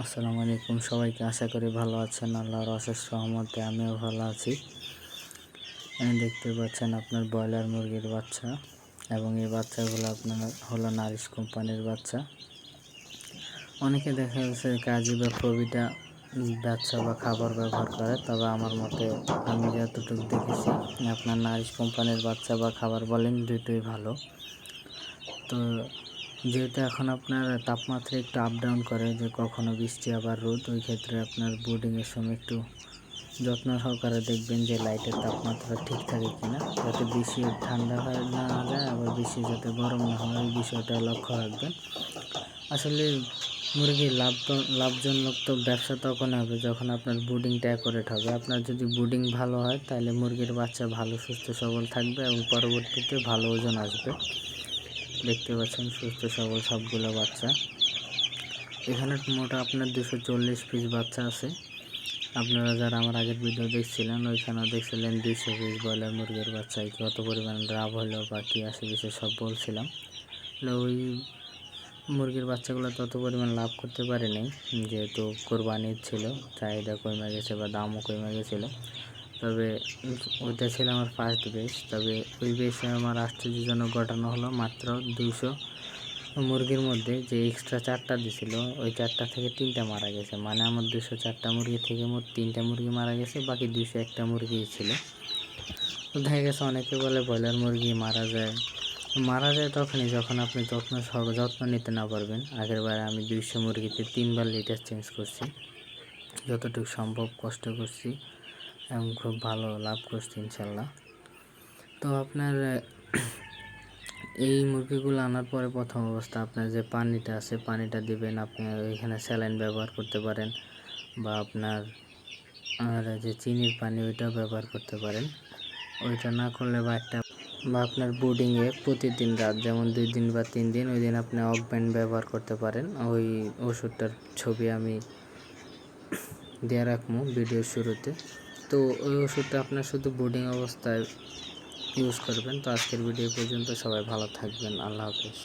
আসসালামু আলাইকুম সবাইকে, আশা করি ভালো আছেন। আল্লাহর অশেষ রহমতে আমিও ভালো আছি। দেখতে পাচ্ছেন আপনার ব্রয়লার মুরগির বাচ্চা, এবং এই বাচ্চাগুলো আপনার হলো নারিশ কোম্পানির বাচ্চা। অনেকে দেখা যাচ্ছে কাজী বা প্রবিটা বাচ্চা বা খাবার ব্যবহার করে, তবে আমার মতে আমি যতটুকু দেখেছি আপনার নারিশ কোম্পানির বাচ্চা বা খাবার বলেন দুটোই ভালো। তো যেহেতু এখন আপনার তাপমাত্রা একটু আপ ডাউন করে, যে কখনো বৃষ্টি আবার রোদ, ওই ক্ষেত্রে আপনার ব্রুডিংয়ের সময় একটু যত্ন সহকারে দেখবেন যে লাইটের তাপমাত্রা ঠিক থাকে কিনা, যাতে বেশি ঠান্ডা হয়ে না যায়, আবার বেশি যাতে গরম না হয়, ওই বিষয়টা লক্ষ্য রাখবেন। আসলে মুরগির লাভজনক তো ব্যবসা তখন হবে যখন আপনার ব্রুডিংটা অ্যাকুরেট হবে। আপনার যদি ব্রুডিং ভালো হয় তাহলে মুরগির বাচ্চা ভালো সুস্থ সবল থাকবে এবং পরবর্তীতে ভালো ওজন আসবে। দেখতে পাচ্ছেন সুস্থ সবল সবগুলো বাচ্চা। এখানে মোট আপনার 240 পিস বাচ্চা আছে। আপনারা যারা আমার আগের ভিডিও দেখছিলেন ওইখানেও দেখছিলেন 200 পিস ব্রয়লার মুরগির বাচ্চায় কত পরিমাণ লাভ হলো বা কী আসে বিষয়ে সব বলছিলাম। ওই মুরগির বাচ্চাগুলো তত পরিমাণ লাভ করতে পারেনি, যেহেতু কোরবানির ছিল, চাহিদা কমে গেছে বা দামও কমে গেছিলো। তবে ওইটা ছিল আমার ফার্স্ট বেচ। তবে ওই বেচে আমার আশ্চর্যজনক ঘটনা হলো, মাত্র 200 মুরগির মধ্যে যে এক্সট্রা 4টা দিছিল, ওই 4টা থেকে 3টা মারা গেছে। মানে আমার 204টা মুরগি থেকে মোট 3টা মুরগি মারা গেছে, বাকি 201টা মুরগি ছিল। তো দেখা গেছে অনেকে বলে ব্রয়লার মুরগি মারা যায় তখনই যখন আপনি যত্ন নিতে না পারবেন। আগের বারে আমি 200 মুরগিতে 3বার লিটার চেঞ্জ করছি, যতটুকু সম্ভব কষ্ট করছি এবং খুব ভালো লাভ করছি ইনশাল্লাহ। তো আপনার এই মুরগিগুলো আনার পরে প্রথম অবস্থা আপনার যে পানিটা আছে, পানিটা দিবেন। আপনি ওইখানে স্যালাইন ব্যবহার করতে পারেন, বা আপনার যে চিনির পানি ওইটাও ব্যবহার করতে পারেন। ওইটা না করলে বা আপনার ব্রুডিংয়ে প্রতিদিন রাত, যেমন 2 দিন বা 3 দিন, ওই দিন আপনি অগব্যান্ড ব্যবহার করতে পারেন। ওই ওষুধটার ছবি আমি দিয়ে রাখবো ভিডিওর শুরুতে। তো ওই ওষুধটা আপনার শুধু ব্রুডিং অবস্থায় ইউজ করবেন। তো আজকের ভিডিও পর্যন্ত, সবাই ভালো থাকবেন, আল্লাহ হাফেজ।